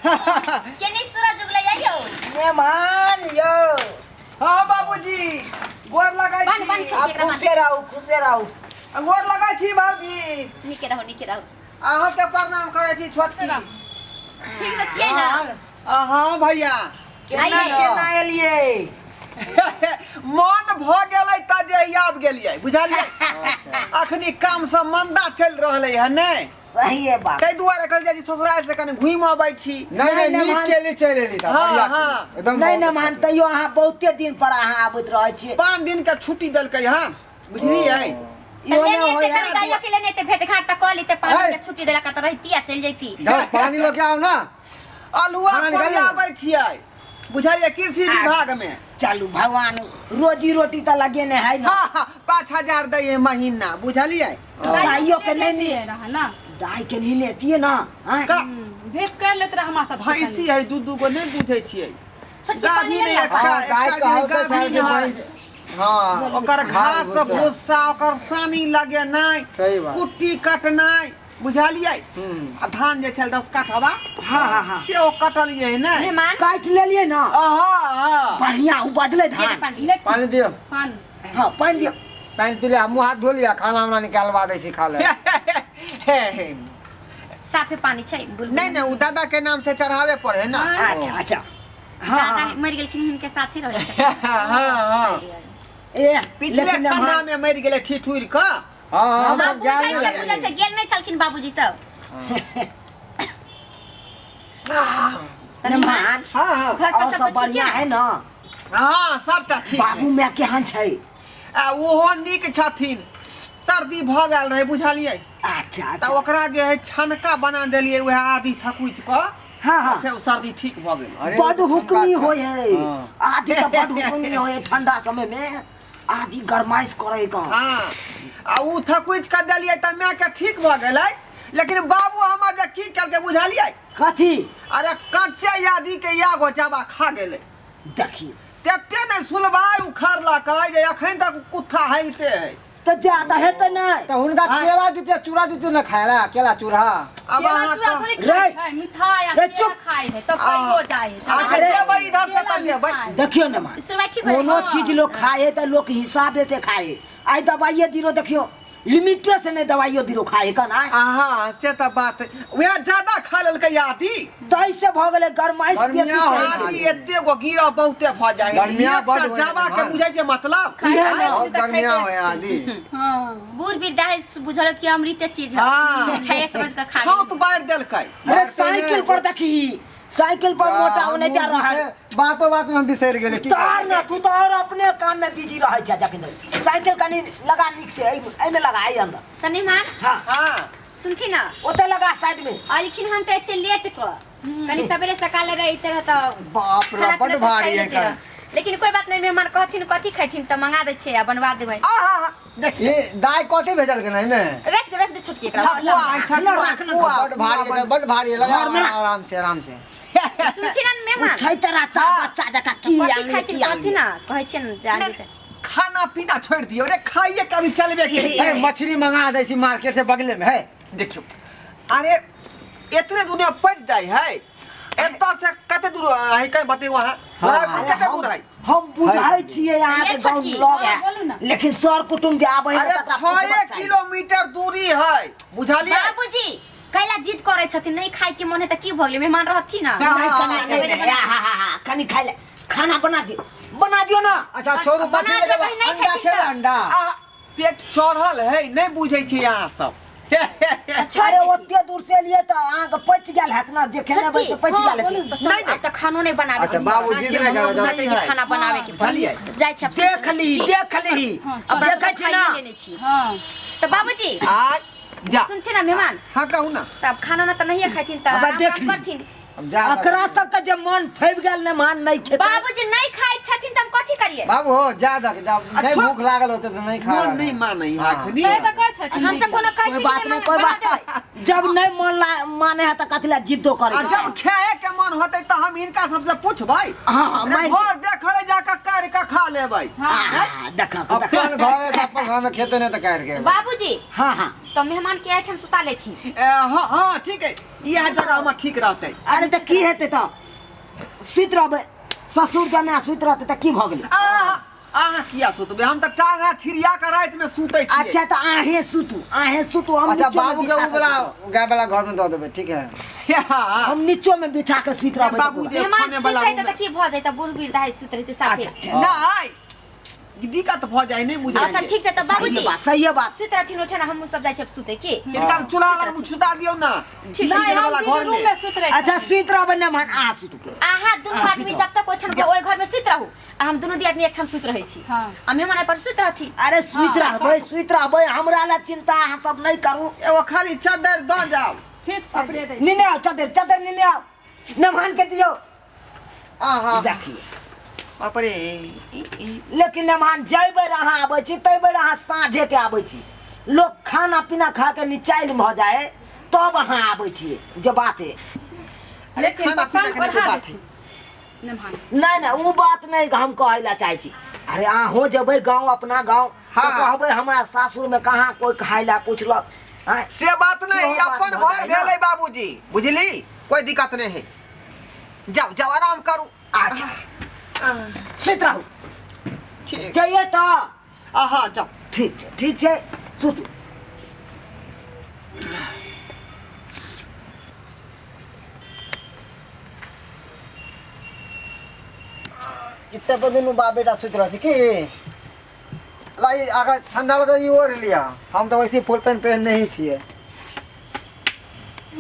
केनी सूरज उगले आइयो मेहमान यो। हाँ बाबूजी गोर लगाई बन बन छी छोड़ के खुशे रहू खुशे रहू। गोर लगाई छी बाबूजी निके रहो अहाँ के प्रणाम करे छी छोटकी ठीक से छियै ना हाँ भैया केना केना एलिए मन भ गेलै त जे याद गेलियै बुझलियै अखनी काम सब मंदा चल रहलै है ने सही है बात। तै दुआरे कहल जाइ ससुराल से कने घुम आबै छी नहीं नीक के लिए चल एली था हाँ, बढ़िया हाँ। एकदम नहीं न मानतैयो अहाँ बहुते दिन पर अहाँ आबैत रहै छी। 5 दिन के छुट्टी देलकै हन बुझलियै इहो लेने न ते होय कनी दाइयो के लेने ते भेट घाट त कली ते पानी के छुट्टी देला का त रहती आ चल जैती जाओ पानी लेके आओ ना। अलुआ खाना कोन निकालिए। आबै छियै बुझलियै कृषि विभाग में चलू भगवान रोजी रोटी त लगेने है ना। हाँ 5000 दै है महीना बुझलियै दाइयो के नहीं नहीं रहा ना दाई के नहीं लेती ना। का भेंट कर लेते रहा हमारा सब भैंसी है दू को नहीं बुझै छियै छोटकी गाभी पानी नहीं ले हाँ गाय का हो तो गाभी चाहिए नहीं हाँ ओकर घास भूसा ओकर सानी लगेनाइ सही बात। कुट्टी कटनाइ बुझलियै आ धान जे छल 10 काठवा हाँ से ओ कटलियै है ने मेहमान काट लेलिए ना हाँ बढ़िया उ बदले दे धान। पानी ले पानी दियो पानी हाँ पानी दियो। पानी पी ले मुंह हाथ धो लिया खाना वाना निकालवा दे सी खा ले साफे पानी छै बुलबुल नहीं नहीं उ दादा के नाम से चढ़ावे पड़े है ना अच्छा अच्छा हाँ दादा हाँ मर गेलखिन हिनके साथे रहै छै हाँ ए पिछले लेकिन ठंडा हम- में मर गेले ठिठुर का हाँ हम बाबू जान छै से बुझल छै गेल नहीं छलखिन बाबूजी सब मेहमान हाँ घर पर और सब सब ठीक बढ़िया है है ना। हाँ सबटा ठीक है बाबू माय केहन छै। आ ओहो नीक छथिन सर्दी भ गेल रहे बुझलियै अच्छा त अच्छा ओकरा जे है छनका बना देलियै वह आदि थकुच क हाँ हाँ फेर सर्दी ठीक भ गेल अरे बड वो तो हुक्मी ठंडा होय था। है हाँ। आदि तो बड हुक्मी होय है ठंडा समय में आदि गरमाइश करे का। हाँ आ उ थकुच क देलियै त मैं के ठीक भ गेलै लेकिन बाबू हमर जे की करते बुझलियै कथी अरे कच्चे आदि के यागो चाबा खा गेलै देखिए तेते ने सुलभाय उखड़ला कहे जे अखन तक कुत्था हैते है तो ज्यादा है तो नहीं तो उनका केला देते चूड़ा देते ना खाएला केला चूड़ा अब केला अहाँ चूड़ा तो थोड़ी रे, खाई छै मिठाई आ रे, केला चुप। खाई है तब सही हो जाए अच्छा अरे, जेबै इधर से तब जेबै देखियो ना मां सुनवाई ठीक हो कोनो चीज लोग खाए तो लोग हिसाबे से खाए। आई दवाइये दिरो देखियो लिमिटे से नहीं दवाइयो दिरो खाए का ना। हाँ से तो बात है वह ज्यादा खा लेलकै आदि तई से भ गेले गरमाइश गर्मिया बेसी हो छै। आदि एते गो गिरा बहुते भ जाए है गर्मिया एकटा बड होय जाबा है, के हाँ। बुझै छै मतलब इहे ना बहुत गर्मिया हो आदि हां बूढ़ वृद्धा है बुझल कि अमृत चीज है हाँ। मिठाई समझ कर खा छौत बार देलकै अरे साइकिल पर देखी साइकिल पर मोटा होने जा रहा है। बातों बात में हम बिसर गेले की तार ना तू तो और अपने काम में बिजी रह जा जखन साइकिल कनी लगा निक से ए में लगा आई अंदर। तनी मान हां हाँ सुनखी ना ओते लगा साइड में। अलिखिन हम तो एते लेट को कनी सवेरे सकाल लगा इते रह तो बाप रे बड़ भारी है कर लेकिन कोई बात नहीं मेहमान कहथिन कथी खैथिन त मंगा दे छै आ बनवा देबै आहा देखिए ये दाई कते भेजल के नहीं में रख दे छोटकी एकरा ठकुआ है ठकुआ बड़ भारी है लगा आराम से सुनखी ना मेहमान छै तरह ता बच्चा जका की कथी आंगली खैथिन की कथी आंगली। ना कहै छै न जानी त खाना पीना छोड़ दियो रे खाइए कभी चलबे के ए, मछली मंगा दे सी मार्केट से बगले में है देखियो अरे इतने दुनिया पच जाए है एतऽ से कते दूर है कहीं बते वहां हाँ, कते दूर है हम बुझाई छियै यहाँ के ये गांव छोटकी, लग हाँ, बोलू ना। है लेकिन सर कुटुम जे आबै है अरे तकरा 6 पूछबाक चाही। किलोमीटर दूरी है बुझलिए बाबूजी कैला जिद करे छथिन नहीं खाए के मन है त की भ गेलै मेहमान रहथि ना हाँ, नहीं हाँ, कना चाहिए हां कनी खाई ले खाना बना दियो ना। अच्छा छोरू बना बच्चे दे, लगा कहीं नहीं अंडा खाती खेले था। अंडा पेट चढ़ल है नहीं बुझै छी यहाँ सब अरे ओते दूर से लिए तो आग पच गेल हैत ना जे खेने बस पच गेल बोलू हैत। तो चल अब त खानो नहीं बनावे अच्छा बाबू जिद नहीं करो बुझा छै कि खाना बनावे के बुझलिए जाय छै देख ली अब देखै छी ना लेने छी हां त बाबूजी आज जा सुनथिन ना मेहमान हाँ कहू ना तब खाना ना त नहीं खैथिन त अब देख ली। करथिन अब जा अकरा सबके जे मन फैब गेल ने मान नहीं खेते। बाबूजी नहीं खाए छथिन त हम कथी करिए बाबू हो जा दक नहीं अच्छा। भूख लागल होते तो नहीं खा मन नहीं माने हाँ। अखनी सही तो कह छै हम सब कोनो कहै कोई छी बात नहीं कोई बात जब नहीं मन माने है तो कथी ला जिद्दो करे। आ जब खाए के मन होते तो हम इनका सबसे पूछबै हां अरे मैं घर देखले जाकर कर के खा लेबै देखा अपन घर है तो अपन घर में खेते नहीं तो काट के बाबूजी हां हां त तो मेहमान के एठन सुता लेथी हाँ हाँ ठीक है, यह जगह हम ठीक रहते। अरे तो की हेतै तो सुत रहबै, ससुर जने सुत रहतै तो की भ गेलै? अहाँ किया सुतबे? हम तो टांगा छिड़िया के रात में सुतै छी। अच्छा तो आहे सुतू हम अच्छा नीचो में बाबू के बिछा वो वाला गाय वाला घर में दे देबे, ठीक है। हम नीचो में बिछा के सुत रहबै। बाबू जे मेहमान खाने सुत वाला रहते रूम तो की भ जाए? बूढ़ बीर दाई सुत रहते साथे। अच्छा नहीं दिक्कत भ जाए नहीं मुझे। अच्छा ठीक है तो बाबूजी सही है बात। सुत रहथिन ओठन हम सब जाय छै सुते की। इनका चूल्हा लग में छुटा दियो ना। ठीक नहीं है वाला हम घर रूम में। में सुत रहे अच्छा सुत रहबै ने मान आ सुत के। आहा दुनु आदमी जब तक ओठन ओइ घर में सुत रहू आ हम दुनु आदमी एकठाम सुत रहै छी। हाँ। आ मेहमान पर सुत रहथी। अरे सुत रहबै हमरा ला चिंता अहाँ सब नहीं करू। एगो खाली चादर द जाओ। ठीक छै दे दे। निने आओ चादर निने आओ, मेहमान के दियो। आहा देखिए बाप रे लेकिन मेहमान जइबै अहाँ आबै छी तइबै अहाँ साँझे के आबै छी। लोग खाना पीना खा के निचाइल भ जाए तब अहाँ आबै छी। जे बात है अरे लेकिन खाना पीना पकान के बढ़ा बात है। देथिन मेहमान। नहीं वो बात नहीं हम कहे ला चाहे छी। अरे अहाँ हो जबै गाँव अपना गाँव तो हाँ। कहबै हमरा सासुर में कहाँ कोई खाए ला पूछलक। हाँ? से बात नहीं, सेहो बात अपन भऽ घर जाए ना। भेलै बाबूजी, बुझली? कोई दिक्कत नहीं है। जाओ जाओ आराम करू। अच्छा सुत रहू ठीक चाहिए तो आहा जाओ। ठीक छै सुतू। इतने पे दुनू बाप बेटा सुत रहती की लाई आगा ठंडा लगे ये ओढ़ लिया। हम तो वैसे फुल पैंट पहन नहीं छिए।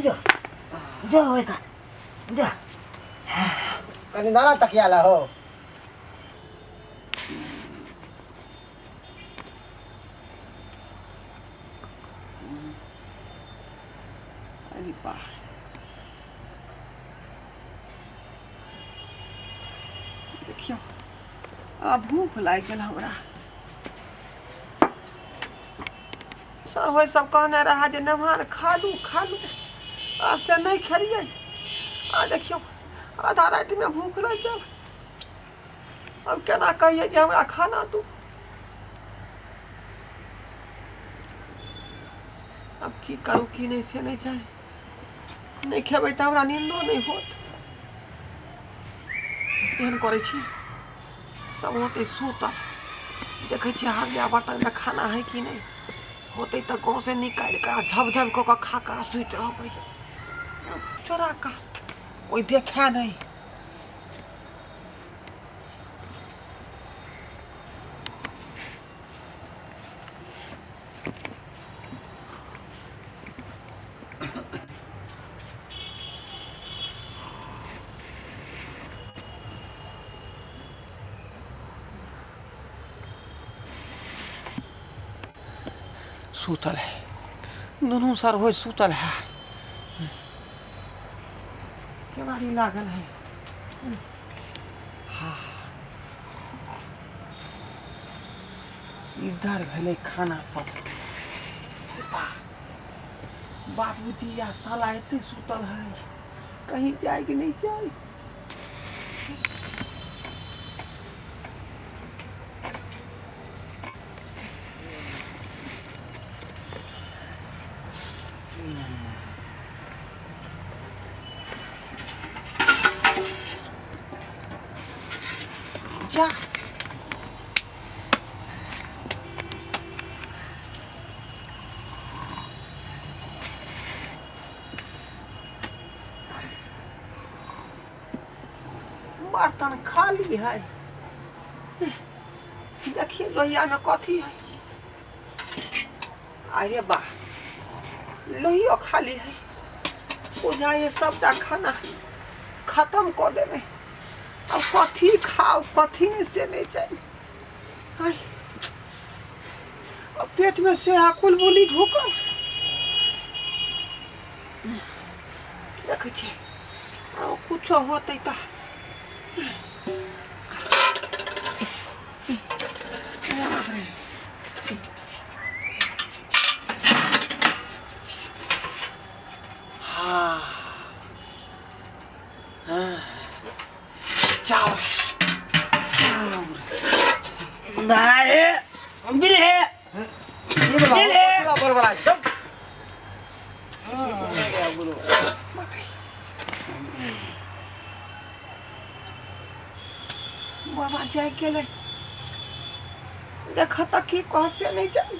जो होएगा जा कनी दाना तकिया ला हो। अरे वाह देखियो आ भूख लाग गेल हमरा। सर होय सब कहने रहा जे नमहार खा लू आज से नहीं खेलिए। आ देखियो आधा रात में भूख लग गया। अब केना कहिए कि हमरा खाना दू। अब की करू की नहीं से नहीं जाए। नहीं खेबै तो हमरा नींदो नहीं होत। एहन करै छी सब होते सुतल देखे छी हाथ में बर्तन में खाना है कि नहीं होते तो गाँव से निकाल कर झपझप को खा कर सुत रहबै। चोरा का कोई देखा नहीं। सुतल है दोनों सर हो सुतल है। केवाड़ी लागल है। हाँ इधर भेले खाना सब। बाबूजी या साला एते सुतल है कहीं जाए कि नहीं जाए। जा बर्तन खाली है। देखिए लोहिया में कथी है। अरे वाह लोहियो खाली है। बुझाइए सबटा खाना खत्म कर देने। अब कथी खाओ कथी नहीं से नहीं चाहिए। अब पेट में से कुलबुली ढुकल देखे छी। कुछ होते तो हाँ चाव नहीं बिल है ये बोला बड़बड़ा सब बोलो बाबा जाए गेले देखा था कि कहाँ से नहीं जाए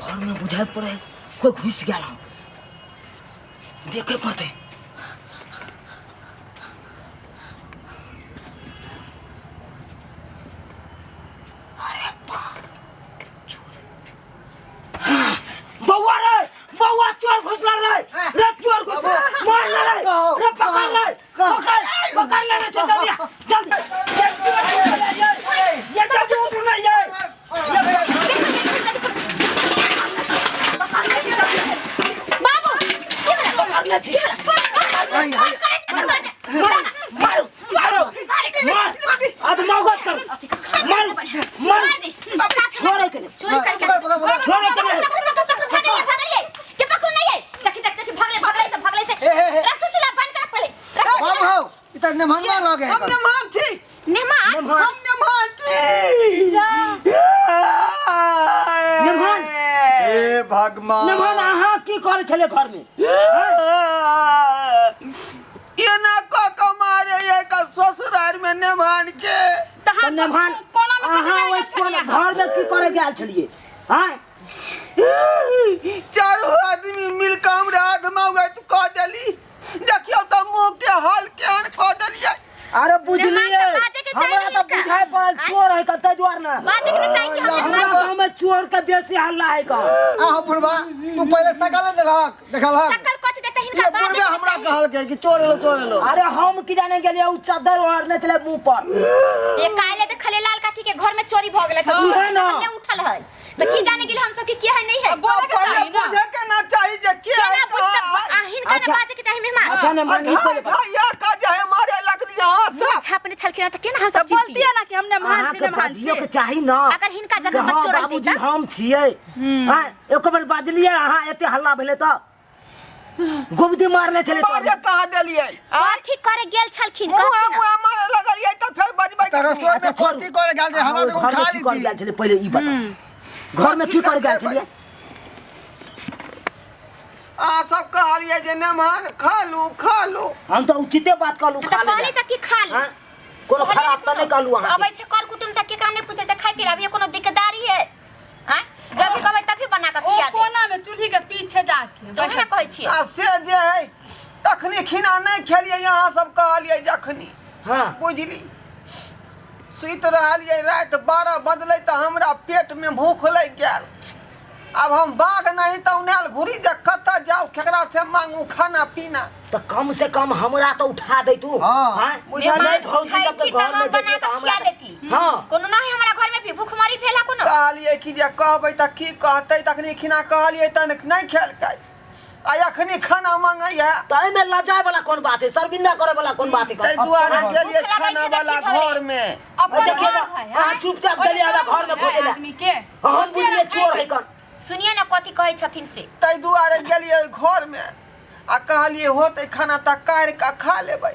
घर में बुझाए पड़े कोई घुस गया हो देखे पड़ते बउआ रे बउआ चोर घुसला रे रे चोर घुस मार ले रे रे पकड़ ले पकड़ ले रे जल्दी जल्दी ये जल्दी उठ ना ये बाबू पकड़ना चाहिए मारो मारो मार आज मौत कर मार मार छोड़ के चोरी करके छोड़ के भागले के पकड़ नहीं है देखी भागले से रसुसुला बंद कर पहले बाबू हो इतना मेहमान लगे हमने मान थी नेमान हमने मान थी निमन ए भगवान निमन अहाँ की करे छले घर में ये ना को कमारे ये का ससुराल में ने मान के तो निमन अहाँ ओइ कोन घर में की करे गेल छलिए हां चारों आदमी मिलकर हमरा आदमा हुआ तू कह देली देखियो तो मुंह के हाल केहन कह देलिए अरे बुझलिए निमन तो बाजे के चाहिए हमरा तो इनका। बुझाए पड़ल चोर है कते द्वार ना बाजे के चाहिए हमरा गांव में चोर के बेसी हल्ला है का आहो बुढ़वा तू पहले सकल देलक देखलक सकल कथि देते ये हिनका बाजे बुढ़वा हमरा कहल के कि चोर लो अरे हम की जाने गेलिए उ चादर ओढ़ने चले मुंह पर ये काले तो खले लाल काकी के घर में चोरी भ गेले तो है ना। हमने उठल है तो की जाने गेल हम सब की है नहीं है पहले पूछे के ना चाहिए जे के है केना पूछ कहाँ है? हिनका अच्छा। बाजे के चाहिए मेहमान अच्छा ने मन ही अच्छा अच्छा या का जे हमारे लकड़ी हां सब छापने छलके त केना हम सब बोलती है ना कि हमने मान अहाँ छी के ने मान बाजियो छी के चाही ना अगर हिनका से जगह पर हाँ चोर रहते बाबूजी त हम छियै हां एक बार बाजलिए अहाँ एते हल्ला भेले त गुबदी मारने चले बाजे कहा देलिए कथि करे गेल छलखिन मुंह कथि ना मुंह मारे लगलिए तो फिर बजबै तो रसोई अच्छा, में छोड़। खोटी करे गेल जे हमरा तो घर उठा में की कर ली गेल छले पहले ई बता घर में की कर गेल छलिए आ सब कहलिए जे मेहमान खा लू हम तो उचिते बात कहलू त खा ले पानी त की खा ली हां कोनो खराब त नहीं कहलू अहाँ अबै छै कर कुटुम त केकरा नहीं पूछे छै खाइ पिला अभी कोनो दिक्कतदारी है हां जब भी कहबै तभी बना के ओ खिया दे कोना में चूल्ही के पीछे जाके तोहे ना कहै छियै आ से जे है तखनी खिना नहीं खेलिए यहाँ सब कहलिए जखनी हां बुझली सुत रहलिए रात 12 बजले तो हमरा पेट में भूख लग गेल अब हम बाघ नहीं तो उन्हें घुरी जे कत जाओ केकरा से मांगू खाना पीना तो कम से कम हमरा तो उठा दे तू हाँ। हां मेहमान भौजी जब खाइ तक घर में बना जेतिए के तो खिया हमरा देती हां कोनो नहीं हमरा घर में भी भूखमरी भेला कोनो कहलिए कि जे कहबै त की कहतै तखनी खिना कहलिए त नहीं खेलकै आ अखनी खाना मांगै है ताई में लजाए वाला कौन बात है शर्मिंदा करे वाला कौन बात है तै दुआरे हाँ, गेलिए भूख लगै खाना छै त वाला की करे? घर में अपन देखिए घर है हां चुपचाप गेलिए हमरा घर में खोजे ला आदमी के हम बुझले चोर है कौन सुनिए ना कथि कहे छथिन से तै दुआरे गेलिए घर में आ कहलिए होते खाना त काढ़ के खा लेबै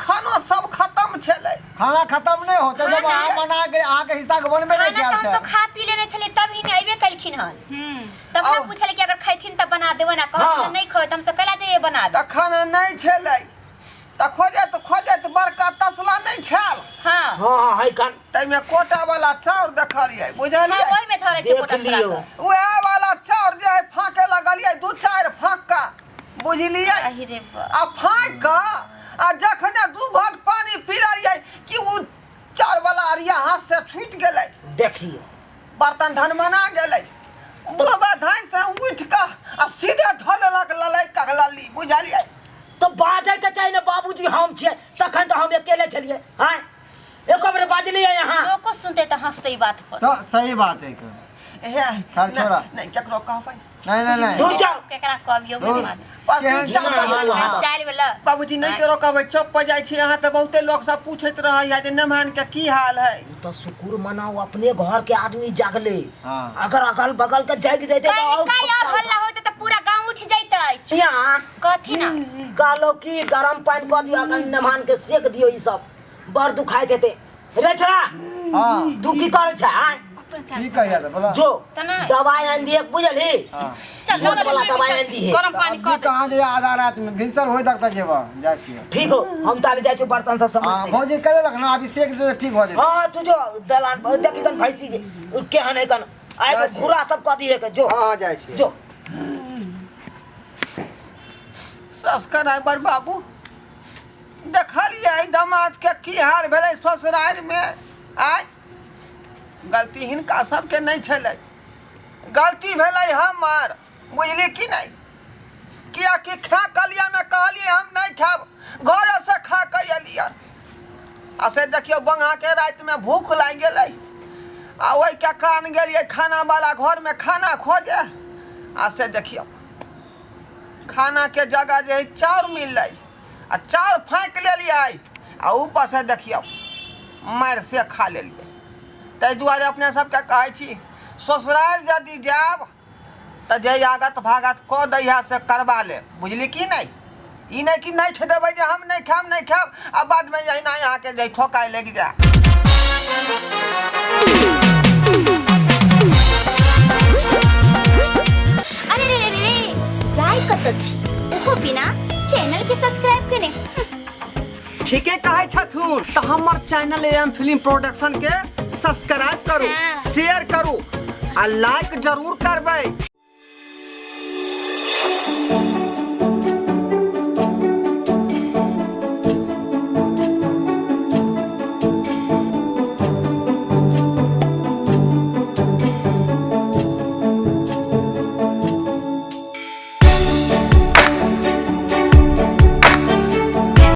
खाना सब खत्म छलै खाना खत्म नहीं होते जब खाना- आ बना के आके हिस्सा के बनबे नहीं खाना किया तो हम सब खा पी लेने छलिए तब ही नहीं अबे कलखिन हन तब ना अब- पूछले कि अगर खैथिन त बना देबो ना हाँ। कहथिन नहीं खो हम सब कहला जे ये बना दे त खाना नहीं छलै त खोजत बड़का तसला नहीं छल हां हाँ हाँ है कान तैमे कोटा वाला चाउर देखलिए हां बुझलिए ओइ में धरे छै देख कोटा छोड़ा लियो। के वह वाला चाउर जे है फाके लगलिए 2-4 फाका बुझलिए अहि रे बा आ फाक का आ जखने 2 घट पानी पिलिए कि उ चाउर वाला अरिया हाथ से छूट गेलै देखिए बर्तन धनमना गेलै बुढ़वा धान से उठ के आ सीधे ढललक ललै कगलली बुझलिए तो बाजे के चाहिए ना बाबूजी हम छे तखन तो हम अकेले चलिए हैं एक बार बाजलिए यहाँ लोको सुनते त हंसते ई बात पर तो सही बात है हे खर छोड़ा। नहीं केकरो कहबै नहीं दूर जाओ केकरा कहबियो दूर। मेहमान केहन चावल बनल है? चाल वाला बाबूजी नहीं करो कहबै चौक पर जाइ छी अहाँ त बहुते लोग सब पूछैत रहै है जे नमहान के की हाल है तो शुक्र मनाओ अपने घर के आदमी जागले हाँ। अगर अगल बगल के जाग जाते तो और का यार ठपका हल्ला होते त पूरा गांव उठ जैतै यहाँ कथी ना कालो की गरम पानी कर दियो अगर नमान के सेक दियो ई सब बड़ दुखाई देते रे छोरा हाँ तू की करे छ हैं? ठीक है यार बोला जो तना दवाई आन दिए बुझली हाँ। चल बहुत वाला दवाई आन दी है गरम पानी अभी कर दे कहाँ जे आधा रात में भिनसर होई तक जेबा जाइ छियै ठीक हो हम ताले जाय छु बर्तन सब हाँ समझते भौजी कहे लख ना अभी सेक दे तो ठीक हो जाए हां तू जो दलान देखी कन भैंसी के केहन है कन आए जा को छी। घुरा सब क दिए के जो हाँ जाइ छियै जो संस्कार है बड़ बाबू देखलिए दामाद के की हाल भेलै ससुराल में आय गलती हिनका सबके नहीं छलै गलती भेलै हमर बुझली कि नहीं किया कि खा कलिया में कहलिए हम नहीं खाब घरे से खा के एलियै आ से देखियो बंगा के रात में भूख लाग गेलै आ ओहि के कान गेलिए खाना वाला घर में खाना खोजे आ से देखियो खाना के जगह जे चाउर मिललै आ चाउर फाँक लेलिए आ ऊपर से देखियो मारि से खा लेलिए ताहि दुआरे अपने सबके कहै छी ससुराल यदि जायब तऽ जे आगत भागत कऽ दैहा से करवा ले बुझली कि नहीं ई नहीं कि नहीं खेदेबै जे हम नहीं खाब आ बाद में यही यहाँ के जे ठोकाय लग जाए अरे रे रे रे जाय कत छी ओहो बिना चैनल के सब्सक्राइब कने ठीके कहै छथुन तऽ हमर चैनल एम फिल्म प्रोडक्शन के सब्सक्राइब करू हाँ। शेयर करू आ लाइक जरूर करबै